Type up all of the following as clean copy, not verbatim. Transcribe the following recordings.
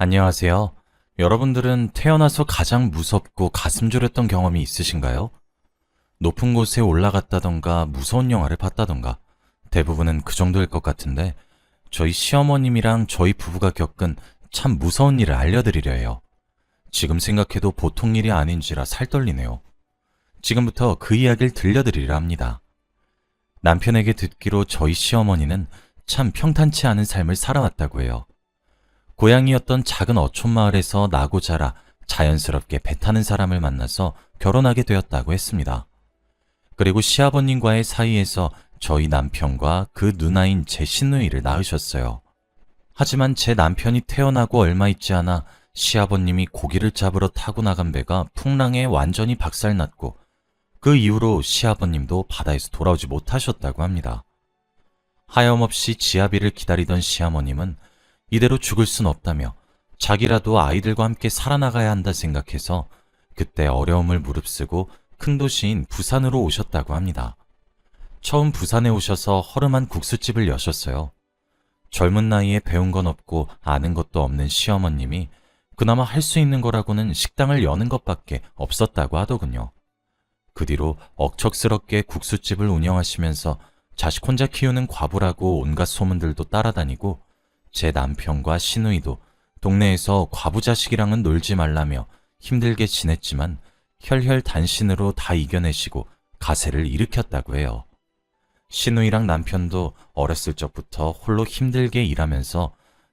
안녕하세요. 여러분들은 태어나서 가장 무섭고 가슴 졸였던 경험이 있으신가요? 높은 곳에 올라갔다던가 무서운 영화를 봤다던가 대부분은 그 정도일 것 같은데 저희 시어머님이랑 저희 부부가 겪은 참 무서운 일을 알려드리려 해요. 지금 생각해도 보통 일이 아닌지라 살떨리네요. 지금부터 그 이야기를 들려드리려 합니다. 남편에게 듣기로 저희 시어머니는 참 평탄치 않은 삶을 살아왔다고 해요. 고향이었던 작은 어촌 마을에서 나고 자라 자연스럽게 배 타는 사람을 만나서 결혼하게 되었다고 했습니다. 그리고 시아버님과의 사이에서 저희 남편과 그 누나인 제 시누이를 낳으셨어요. 하지만 제 남편이 태어나고 얼마 있지 않아 시아버님이 고기를 잡으러 타고 나간 배가 풍랑에 완전히 박살났고 그 이후로 시아버님도 바다에서 돌아오지 못하셨다고 합니다. 하염없이 지아비를 기다리던 시어머님은 이대로 죽을 순 없다며 자기라도 아이들과 함께 살아나가야 한다 생각해서 그때 어려움을 무릅쓰고 큰 도시인 부산으로 오셨다고 합니다. 처음 부산에 오셔서 허름한 국수집을 여셨어요. 젊은 나이에 배운 건 없고 아는 것도 없는 시어머님이 그나마 할 수 있는 거라고는 식당을 여는 것밖에 없었다고 하더군요. 그 뒤로 억척스럽게 국수집을 운영하시면서 자식 혼자 키우는 과부라고 온갖 소문들도 따라다니고 제 남편과 시누이도 동네에서 과부 자식이랑은 놀지 말라며 힘들게 지냈지만 혈혈단신으로 다 이겨내시고 가세를 일으켰다고 해요. 시누이랑 남편도 어렸을 적부터 홀로 힘들게 일하면서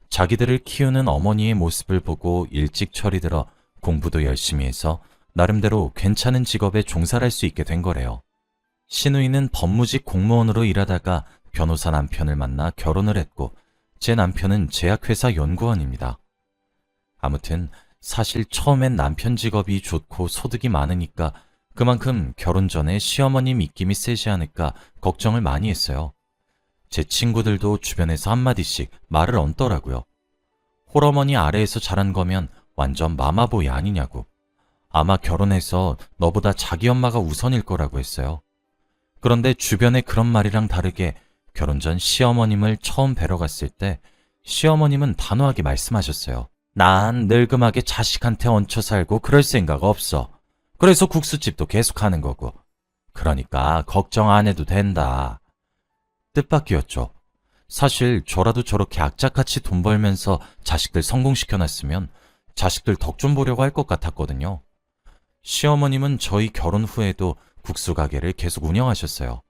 자기들을 키우는 어머니의 모습을 보고 일찍 철이 들어 공부도 열심히 해서 나름대로 괜찮은 직업에 종사를 할 수 있게 된 거래요. 시누이는 법무직 공무원으로 일하다가 변호사 남편을 만나 결혼을 했고 제 남편은 제약회사 연구원입니다. 아무튼 사실 처음엔 남편 직업이 좋고 소득이 많으니까 그만큼 결혼 전에 시어머님 입김이 세지 않을까 걱정을 많이 했어요. 제 친구들도 주변에서 한마디씩 말을 얹더라고요. 홀어머니 아래에서 자란 거면 완전 마마보이 아니냐고. 아마 결혼해서 너보다 자기 엄마가 우선일 거라고 했어요. 그런데 주변에 그런 말이랑 다르게 결혼 전 시어머님을 처음 뵈러 갔을 때 시어머님은 단호하게 말씀하셨어요. 난 늙음하게 자식한테 얹혀 살고 그럴 생각 없어. 그래서 국수집도 계속하는 거고. 그러니까 걱정 안 해도 된다. 뜻밖이었죠. 사실 저라도 저렇게 악착같이 돈 벌면서 자식들 성공시켜놨으면 자식들 덕 좀 보려고 할 것 같았거든요. 시어머님은 저희 결혼 후에도 국수 가게를 계속 운영하셨어요.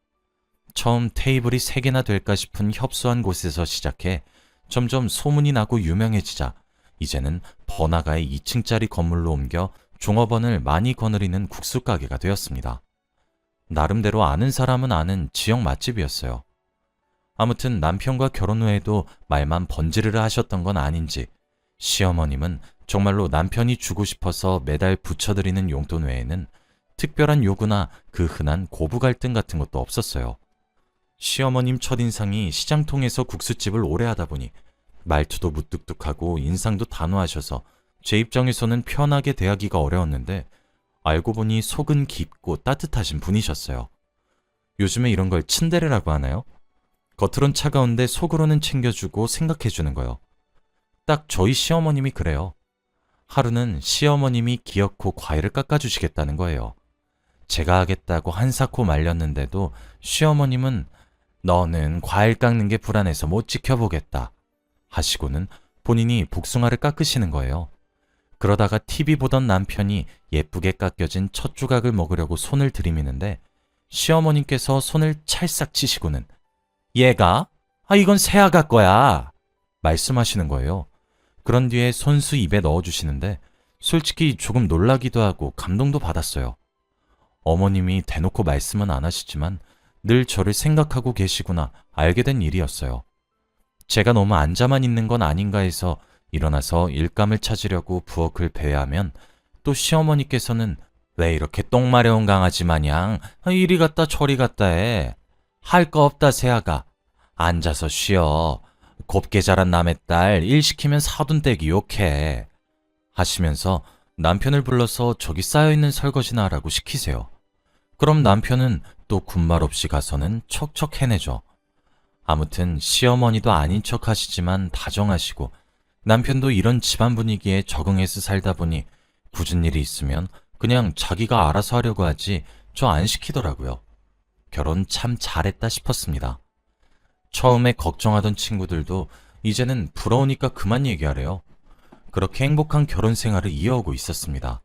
처음 테이블이 3개나 될까 싶은 협소한 곳에서 시작해 점점 소문이 나고 유명해지자 이제는 번화가의 2층짜리 건물로 옮겨 종업원을 많이 거느리는 국수 가게가 되었습니다. 나름대로 아는 사람은 아는 지역 맛집이었어요. 아무튼 남편과 결혼 후에도 말만 번지르르 하셨던 건 아닌지 시어머님은 정말로 남편이 주고 싶어서 매달 붙여드리는 용돈 외에는 특별한 요구나 그 흔한 고부 갈등 같은 것도 없었어요. 시어머님 첫인상이 시장통에서 국수집을 오래 하다 보니 말투도 무뚝뚝하고 인상도 단호하셔서 제 입장에서는 편하게 대하기가 어려웠는데 알고 보니 속은 깊고 따뜻하신 분이셨어요. 요즘에 이런 걸 츤데레라고 하나요? 겉으론 차가운데 속으로는 챙겨주고 생각해주는 거요. 딱 저희 시어머님이 그래요. 하루는 시어머님이 기어코 과일을 깎아주시겠다는 거예요. 제가 하겠다고 한사코 말렸는데도 시어머님은 너는 과일 깎는 게 불안해서 못 지켜보겠다 하시고는 본인이 복숭아를 깎으시는 거예요. 그러다가 TV 보던 남편이 예쁘게 깎여진 첫 조각을 먹으려고 손을 들이미는데 시어머님께서 손을 찰싹 치시고는 얘가? 이건 새아가 거야 말씀하시는 거예요. 그런 뒤에 손수 입에 넣어주시는데 솔직히 조금 놀라기도 하고 감동도 받았어요. 어머님이 대놓고 말씀은 안 하시지만 늘 저를 생각하고 계시구나 알게 된 일이었어요. 제가 너무 앉아만 있는 건 아닌가 해서 일어나서 일감을 찾으려고 부엌을 배회하면 또 시어머니께서는 왜 이렇게 똥 마려운 강아지 마냥 이리 갔다 저리 갔다 해. 할 거 없다 새아가. 앉아서 쉬어. 곱게 자란 남의 딸 일 시키면 사돈댁이 욕해. 하시면서 남편을 불러서 저기 쌓여있는 설거지나 하라고 시키세요. 그럼 남편은 또 군말 없이 가서는 척척 해내죠. 아무튼 시어머니도 아닌 척 하시지만 다정하시고 남편도 이런 집안 분위기에 적응해서 살다 보니 굳은 일이 있으면 그냥 자기가 알아서 하려고 하지 저 안 시키더라고요. 결혼 참 잘했다 싶었습니다. 처음에 걱정하던 친구들도 이제는 부러우니까 그만 얘기하래요. 그렇게 행복한 결혼 생활을 이어오고 있었습니다.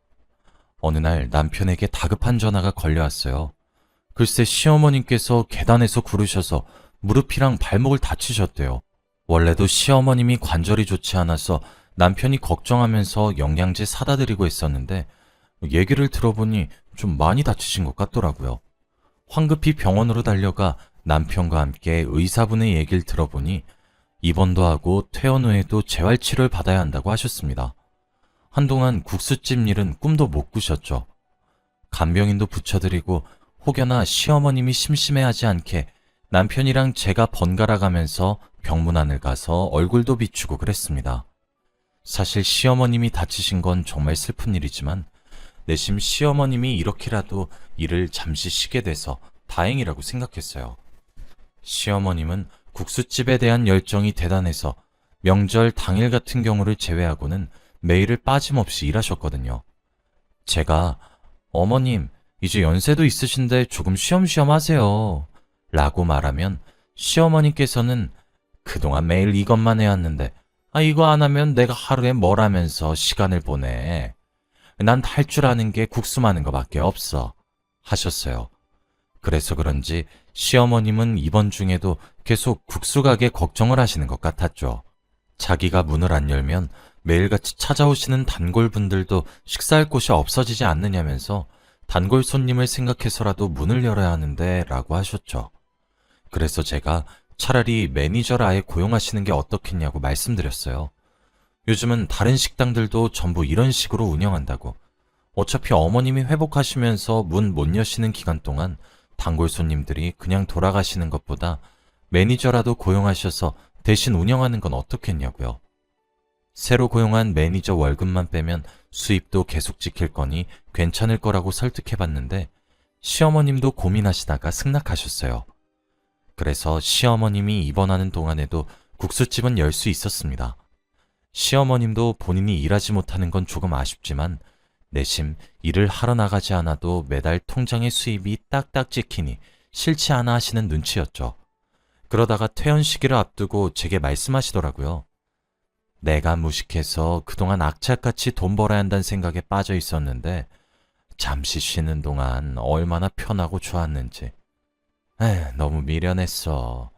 어느 날 남편에게 다급한 전화가 걸려왔어요. 글쎄 시어머님께서 계단에서 구르셔서 무릎이랑 발목을 다치셨대요. 원래도 시어머님이 관절이 좋지 않아서 남편이 걱정하면서 영양제 사다 드리고 했었는데 얘기를 들어보니 좀 많이 다치신 것 같더라고요. 황급히 병원으로 달려가 남편과 함께 의사분의 얘기를 들어보니 입원도 하고 퇴원 후에도 재활치료를 받아야 한다고 하셨습니다. 한동안 국수집 일은 꿈도 못 꾸셨죠. 간병인도 붙여드리고 혹여나 시어머님이 심심해하지 않게 남편이랑 제가 번갈아 가면서 병문안을 가서 얼굴도 비추고 그랬습니다. 사실 시어머님이 다치신 건 정말 슬픈 일이지만 내심 시어머님이 이렇게라도 일을 잠시 쉬게 돼서 다행이라고 생각했어요. 시어머님은 국수집에 대한 열정이 대단해서 명절 당일 같은 경우를 제외하고는 매일을 빠짐없이 일하셨거든요. 제가 어머님, 이제 연세도 있으신데 조금 쉬엄쉬엄 하세요 라고 말하면 시어머님께서는 그동안 매일 이것만 해왔는데 이거 안 하면 내가 하루에 뭘 하면서 시간을 보내. 난 할 줄 아는 게 국수 마는 거밖에 없어 하셨어요. 그래서 그런지 시어머님은 입원 중에도 계속 국수 가게 걱정을 하시는 것 같았죠. 자기가 문을 안 열면 매일같이 찾아오시는 단골분들도 식사할 곳이 없어지지 않느냐면서 단골 손님을 생각해서라도 문을 열어야 하는데 라고 하셨죠. 그래서 제가 차라리 매니저를 아예 고용하시는 게 어떻겠냐고 말씀드렸어요. 요즘은 다른 식당들도 전부 이런 식으로 운영한다고. 어차피 어머님이 회복하시면서 문 못 여시는 기간 동안 단골 손님들이 그냥 돌아가시는 것보다 매니저라도 고용하셔서 대신 운영하는 건 어떻겠냐고요. 새로 고용한 매니저 월급만 빼면 수입도 계속 지킬 거니 괜찮을 거라고 설득해봤는데 시어머님도 고민하시다가 승낙하셨어요. 그래서 시어머님이 입원하는 동안에도 국수집은 열 수 있었습니다. 시어머님도 본인이 일하지 못하는 건 조금 아쉽지만 내심 일을 하러 나가지 않아도 매달 통장의 수입이 딱딱 찍히니 싫지 않아 하시는 눈치였죠. 그러다가 퇴원 시기를 앞두고 제게 말씀하시더라고요. 내가 무식해서 그동안 악착같이 돈 벌어야 한다는 생각에 빠져 있었는데 잠시 쉬는 동안 얼마나 편하고 좋았는지. 너무 미련했어.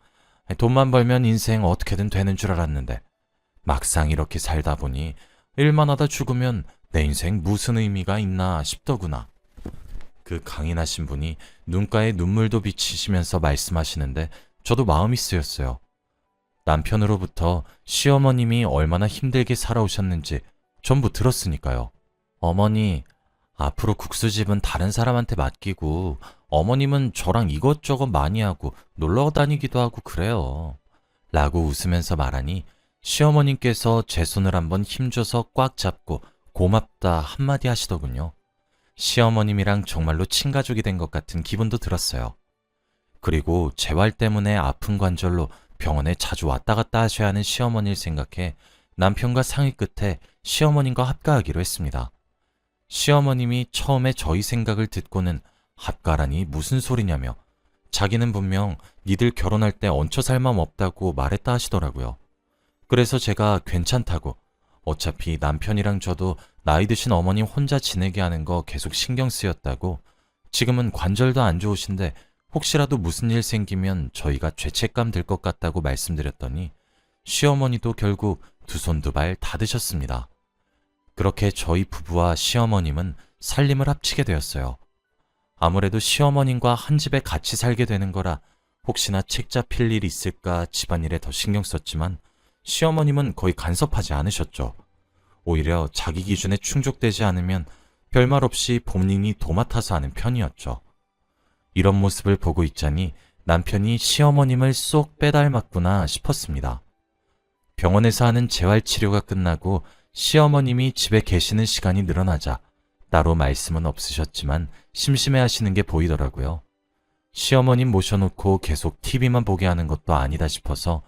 돈만 벌면 인생 어떻게든 되는 줄 알았는데 막상 이렇게 살다 보니 일만 하다 죽으면 내 인생 무슨 의미가 있나 싶더구나. 그 강인하신 분이 눈가에 눈물도 비치시면서 말씀하시는데 저도 마음이 쓰였어요. 남편으로부터 시어머님이 얼마나 힘들게 살아오셨는지 전부 들었으니까요. 어머니, 앞으로 국수집은 다른 사람한테 맡기고 어머님은 저랑 이것저것 많이 하고 놀러 다니기도 하고 그래요. 라고 웃으면서 말하니 시어머님께서 제 손을 한번 힘줘서 꽉 잡고 고맙다 한마디 하시더군요. 시어머님이랑 정말로 친가족이 된 것 같은 기분도 들었어요. 그리고 재활 때문에 아픈 관절로 병원에 자주 왔다 갔다 하셔야 하는 시어머니를 생각해 남편과 상의 끝에 시어머님과 합가하기로 했습니다. 시어머님이 처음에 저희 생각을 듣고는 합가라니 무슨 소리냐며 자기는 분명 니들 결혼할 때 얹혀 살 맘 없다고 말했다 하시더라고요. 그래서 제가 괜찮다고 어차피 남편이랑 저도 나이 드신 어머님 혼자 지내게 하는 거 계속 신경 쓰였다고 지금은 관절도 안 좋으신데 혹시라도 무슨 일 생기면 저희가 죄책감 들 것 같다고 말씀드렸더니 시어머니도 결국 두 손 두 발 다 드셨습니다. 그렇게 저희 부부와 시어머님은 살림을 합치게 되었어요. 아무래도 시어머님과 한 집에 같이 살게 되는 거라 혹시나 책 잡힐 일 있을까 집안일에 더 신경 썼지만 시어머님은 거의 간섭하지 않으셨죠. 오히려 자기 기준에 충족되지 않으면 별말 없이 본인이 도맡아서 하는 편이었죠. 이런 모습을 보고 있자니 남편이 시어머님을 쏙 빼닮았구나 싶었습니다. 병원에서 하는 재활치료가 끝나고 시어머님이 집에 계시는 시간이 늘어나자 따로 말씀은 없으셨지만 심심해 하시는 게 보이더라고요. 시어머님 모셔놓고 계속 TV만 보게 하는 것도 아니다 싶어서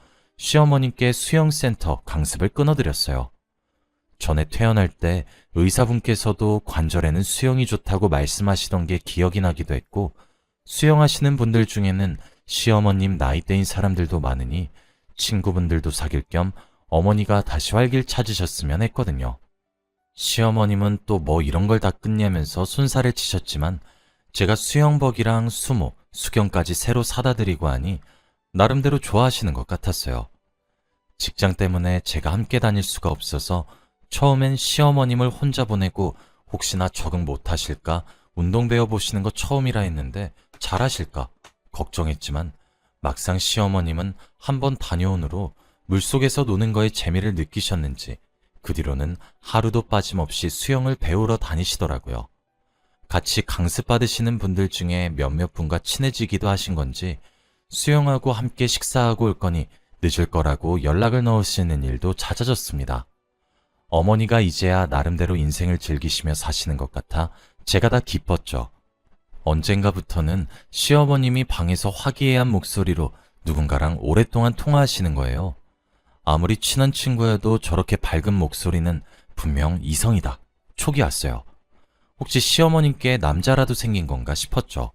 시어머님께 수영센터 강습을 끊어드렸어요. 전에 퇴원할 때 의사분께서도 관절에는 수영이 좋다고 말씀하시던 게 기억이 나기도 했고, 수영하시는 분들 중에는 시어머님 나이대인 사람들도 많으니 친구분들도 사귈 겸 어머니가 다시 활길 찾으셨으면 했거든요. 시어머님은 또 뭐 이런 걸 다 끝내면서 손살을 치셨지만 제가 수영복이랑 수모, 수경까지 새로 사다 드리고 하니 나름대로 좋아하시는 것 같았어요. 직장 때문에 제가 함께 다닐 수가 없어서 처음엔 시어머님을 혼자 보내고 혹시나 적응 못하실까 운동 배워보시는 거 처음이라 했는데 잘하실까 걱정했지만 막상 시어머님은 한번 다녀온 후로 물속에서 노는 거에 재미를 느끼셨는지 그 뒤로는 하루도 빠짐없이 수영을 배우러 다니시더라고요. 같이 강습받으시는 분들 중에 몇몇 분과 친해지기도 하신 건지 수영하고 함께 식사하고 올 거니 늦을 거라고 연락을 넣으시는 일도 잦아졌습니다. 어머니가 이제야 나름대로 인생을 즐기시며 사시는 것 같아 제가 다 기뻤죠. 언젠가부터는 시어머님이 방에서 화기애애한 목소리로 누군가랑 오랫동안 통화하시는 거예요. 아무리 친한 친구여도 저렇게 밝은 목소리는 분명 이성이다. 촉이 왔어요. 혹시 시어머님께 남자라도 생긴 건가 싶었죠.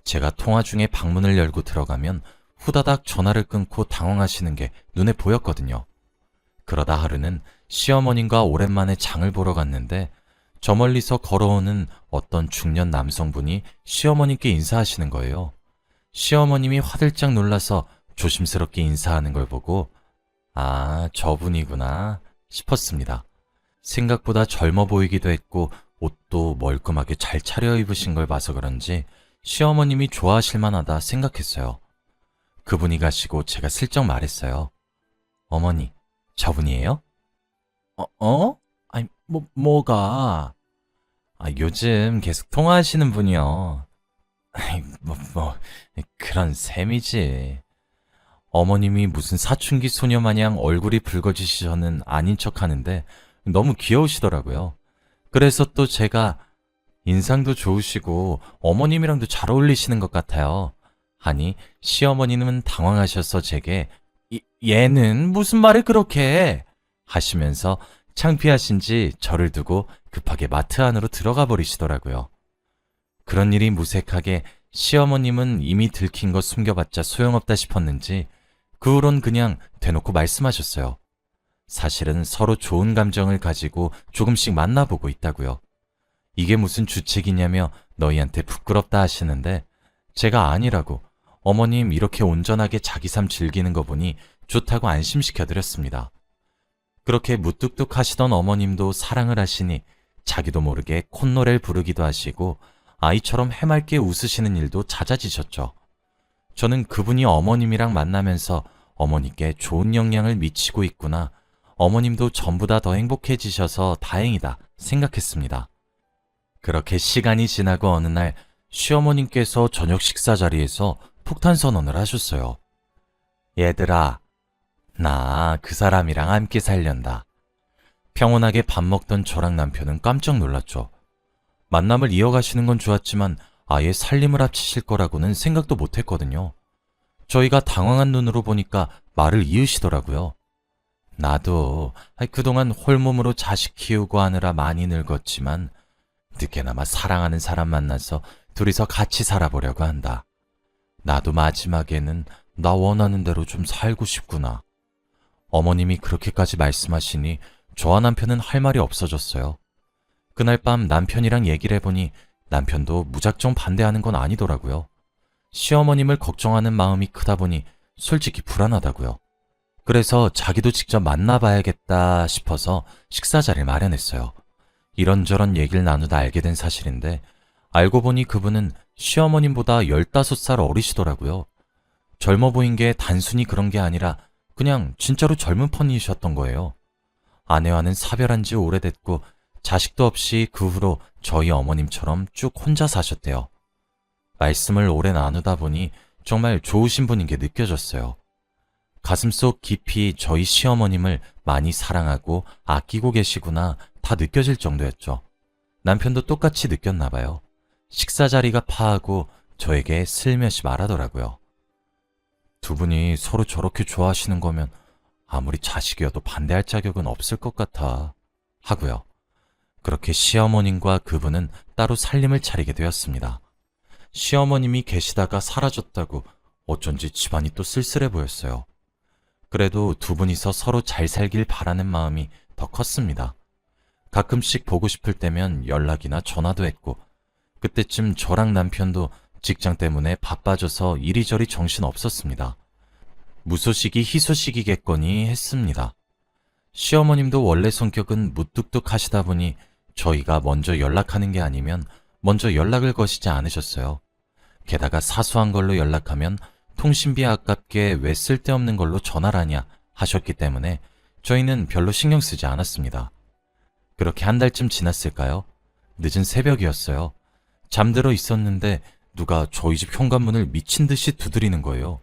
제가 통화 중에 방문을 열고 들어가면 후다닥 전화를 끊고 당황하시는 게 눈에 보였거든요. 그러다 하루는 시어머님과 오랜만에 장을 보러 갔는데 저 멀리서 걸어오는 어떤 중년 남성분이 시어머님께 인사하시는 거예요. 시어머님이 화들짝 놀라서 조심스럽게 인사하는 걸 보고 아, 저분이구나 싶었습니다. 생각보다 젊어 보이기도 했고 옷도 멀끔하게 잘 차려입으신 걸 봐서 그런지 시어머님이 좋아하실 만하다 생각했어요. 그분이 가시고 제가 슬쩍 말했어요. 어머니, 저분이에요? 아니, 뭐가? 요즘 계속 통화하시는 분이요. 아이, 그런 셈이지. 어머님이 무슨 사춘기 소녀 마냥 얼굴이 붉어지시서는 아닌 척 하는데 너무 귀여우시더라고요. 그래서 또 제가 인상도 좋으시고 어머님이랑도 잘 어울리시는 것 같아요. 하니 시어머니는 당황하셔서 제게 얘는 무슨 말을 그렇게 해? 하시면서 창피하신지 저를 두고 급하게 마트 안으로 들어가 버리시더라고요. 그런 일이 무색하게 시어머님은 이미 들킨 거 숨겨봤자 소용없다 싶었는지 그 후론 그냥 대놓고 말씀하셨어요. 사실은 서로 좋은 감정을 가지고 조금씩 만나보고 있다고요. 이게 무슨 주책이냐며 너희한테 부끄럽다 하시는데 제가 아니라고 어머님 이렇게 온전하게 자기 삶 즐기는 거 보니 좋다고 안심시켜드렸습니다. 그렇게 무뚝뚝 하시던 어머님도 사랑을 하시니 자기도 모르게 콧노래를 부르기도 하시고 아이처럼 해맑게 웃으시는 일도 잦아지셨죠. 저는 그분이 어머님이랑 만나면서 어머니께 좋은 영향을 미치고 있구나. 어머님도 전보다 더 행복해지셔서 다행이다 생각했습니다. 그렇게 시간이 지나고 어느 날 시어머님께서 저녁 식사 자리에서 폭탄 선언을 하셨어요. 얘들아, 나 그 사람이랑 함께 살련다. 평온하게 밥 먹던 저랑 남편은 깜짝 놀랐죠. 만남을 이어가시는 건 좋았지만 아예 살림을 합치실 거라고는 생각도 못했거든요. 저희가 당황한 눈으로 보니까 말을 이으시더라고요. 나도 그동안 홀몸으로 자식 키우고 하느라 많이 늙었지만 늦게나마 사랑하는 사람 만나서 둘이서 같이 살아보려고 한다. 나도 마지막에는 나 원하는 대로 좀 살고 싶구나. 어머님이 그렇게까지 말씀하시니 저와 남편은 할 말이 없어졌어요. 그날 밤 남편이랑 얘기를 해보니 남편도 무작정 반대하는 건 아니더라고요. 시어머님을 걱정하는 마음이 크다 보니 솔직히 불안하다고요. 그래서 자기도 직접 만나봐야겠다 싶어서 식사 자리를 마련했어요. 이런저런 얘기를 나누다 알게 된 사실인데 알고 보니 그분은 시어머님보다 15살 어리시더라고요. 젊어 보인 게 단순히 그런 게 아니라 그냥 진짜로 젊은 편이셨던 거예요. 아내와는 사별한 지 오래됐고 자식도 없이 그 후로 저희 어머님처럼 쭉 혼자 사셨대요. 말씀을 오래 나누다 보니 정말 좋으신 분인 게 느껴졌어요. 가슴속 깊이 저희 시어머님을 많이 사랑하고 아끼고 계시구나 다 느껴질 정도였죠. 남편도 똑같이 느꼈나 봐요. 식사 자리가 파하고 저에게 슬며시 말하더라고요. 두 분이 서로 저렇게 좋아하시는 거면 아무리 자식이어도 반대할 자격은 없을 것 같아 하고요. 그렇게 시어머님과 그분은 따로 살림을 차리게 되었습니다. 시어머님이 계시다가 사라졌다고 어쩐지 집안이 또 쓸쓸해 보였어요. 그래도 두 분이서 서로 잘 살길 바라는 마음이 더 컸습니다. 가끔씩 보고 싶을 때면 연락이나 전화도 했고, 그때쯤 저랑 남편도 직장 때문에 바빠져서 이리저리 정신 없었습니다. 무소식이 희소식이겠거니 했습니다. 시어머님도 원래 성격은 무뚝뚝하시다 보니 저희가 먼저 연락하는 게 아니면 먼저 연락을 거시지 않으셨어요. 게다가 사소한 걸로 연락하면 통신비 아깝게 왜 쓸데없는 걸로 전화라냐 하셨기 때문에 저희는 별로 신경 쓰지 않았습니다. 그렇게 한 달쯤 지났을까요? 늦은 새벽이었어요. 잠들어 있었는데 누가 저희 집 현관문을 미친 듯이 두드리는 거예요.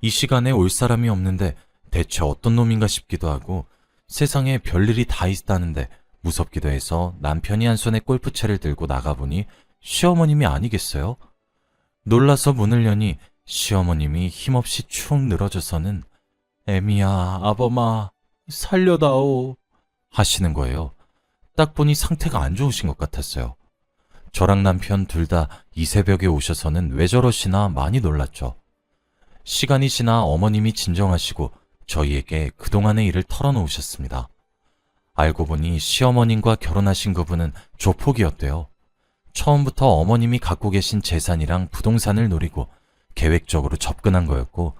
이 시간에 올 사람이 없는데 대체 어떤 놈인가 싶기도 하고 세상에 별일이 다 있다는데 무섭기도 해서 남편이 한 손에 골프채를 들고 나가보니 시어머님이 아니겠어요? 놀라서 문을 여니 시어머님이 힘없이 축 늘어져서는 애미야, 아범아, 살려다오 하시는 거예요. 딱 보니 상태가 안 좋으신 것 같았어요. 저랑 남편 둘 다 이 새벽에 오셔서는 왜 저러시나 많이 놀랐죠. 시간이 지나 어머님이 진정하시고 저희에게 그동안의 일을 털어놓으셨습니다. 알고 보니 시어머님과 결혼하신 그분은 조폭이었대요. 처음부터 어머님이 갖고 계신 재산이랑 부동산을 노리고 계획적으로 접근한 거였고,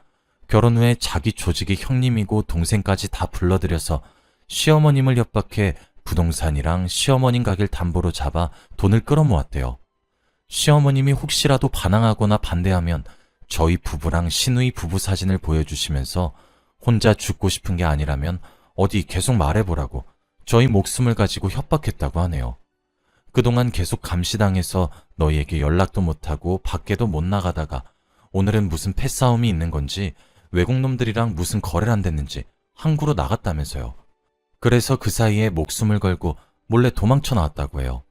결혼 후에 자기 조직의 형님이고 동생까지 다 불러들여서 시어머님을 협박해 부동산이랑 시어머님 가게를 담보로 잡아 돈을 끌어모았대요. 시어머님이 혹시라도 반항하거나 반대하면 저희 부부랑 시누이 부부 사진을 보여주시면서 혼자 죽고 싶은 게 아니라면 어디 계속 말해보라고 저희 목숨을 가지고 협박했다고 하네요. 그동안 계속 감시당해서 너희에게 연락도 못하고 밖에도 못 나가다가 오늘은 무슨 패싸움이 있는 건지 외국놈들이랑 무슨 거래를 한댔는지 항구로 나갔다면서요. 그래서 그 사이에 목숨을 걸고 몰래 도망쳐 나왔다고 해요.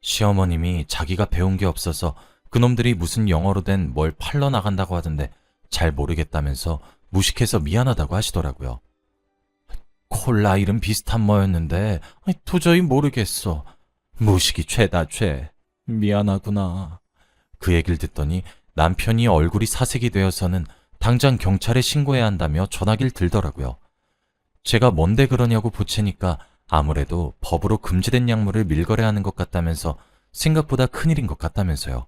시어머님이 자기가 배운 게 없어서 그놈들이 무슨 영어로 된 뭘 팔러 나간다고 하던데 잘 모르겠다면서 무식해서 미안하다고 하시더라고요. 콜라 이름 비슷한 뭐였는데 도저히 모르겠어. 무식이 죄다 죄. 미안하구나. 그 얘기를 듣더니 남편이 얼굴이 사색이 되어서는 당장 경찰에 신고해야 한다며 전화기를 들더라고요. 제가 뭔데 그러냐고 보채니까 아무래도 법으로 금지된 약물을 밀거래하는 것 같다면서 생각보다 큰일인 것 같다면서요.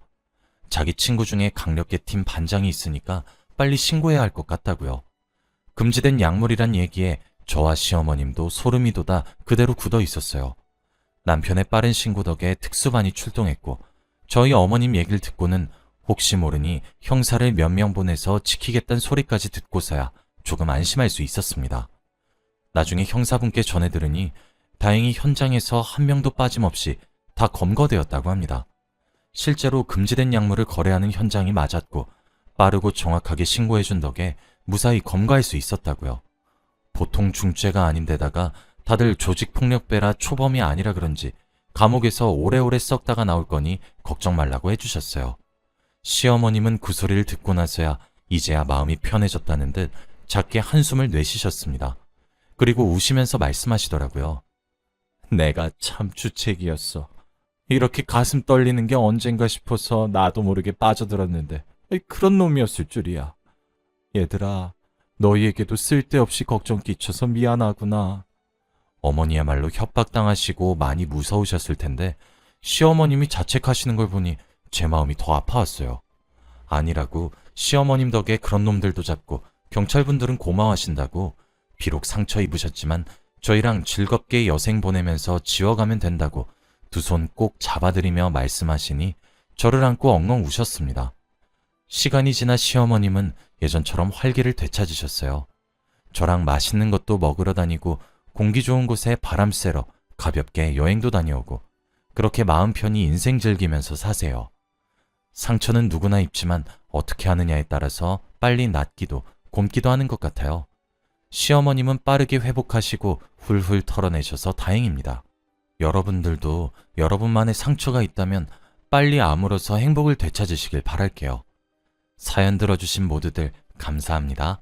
자기 친구 중에 강력계팀 반장이 있으니까 빨리 신고해야 할 것 같다고요. 금지된 약물이란 얘기에 저와 시어머님도 소름이 돋아 그대로 굳어 있었어요. 남편의 빠른 신고 덕에 특수반이 출동했고 저희 어머님 얘기를 듣고는 혹시 모르니 형사를 몇 명 보내서 지키겠다는 소리까지 듣고서야 조금 안심할 수 있었습니다. 나중에 형사분께 전해 들으니 다행히 현장에서 한 명도 빠짐없이 다 검거되었다고 합니다. 실제로 금지된 약물을 거래하는 현장이 맞았고 빠르고 정확하게 신고해준 덕에 무사히 검거할 수 있었다고요. 보통 중죄가 아닌데다가 다들 조직폭력배라 초범이 아니라 그런지 감옥에서 오래오래 썩다가 나올 거니 걱정 말라고 해주셨어요. 시어머님은 그 소리를 듣고 나서야 이제야 마음이 편해졌다는 듯 작게 한숨을 내쉬셨습니다. 그리고 우시면서 말씀하시더라고요. 내가 참 주책이었어. 이렇게 가슴 떨리는 게 언젠가 싶어서 나도 모르게 빠져들었는데 그런 놈이었을 줄이야. 얘들아, 너희에게도 쓸데없이 걱정 끼쳐서 미안하구나. 어머니야말로 협박당하시고 많이 무서우셨을 텐데 시어머님이 자책하시는 걸 보니 제 마음이 더 아파왔어요. 아니라고 시어머님 덕에 그런 놈들도 잡고 경찰분들은 고마워하신다고 비록 상처 입으셨지만 저희랑 즐겁게 여생 보내면서 지워가면 된다고 두 손 꼭 잡아드리며 말씀하시니 저를 안고 엉엉 우셨습니다. 시간이 지나 시어머님은 예전처럼 활기를 되찾으셨어요. 저랑 맛있는 것도 먹으러 다니고 공기 좋은 곳에 바람 쐬러 가볍게 여행도 다녀오고 그렇게 마음 편히 인생 즐기면서 사세요. 상처는 누구나 입지만 어떻게 하느냐에 따라서 빨리 낫기도 곪기도 하는 것 같아요. 시어머님은 빠르게 회복하시고 훌훌 털어내셔서 다행입니다. 여러분들도 여러분만의 상처가 있다면 빨리 아물어서 행복을 되찾으시길 바랄게요. 사연 들어주신 모두들 감사합니다.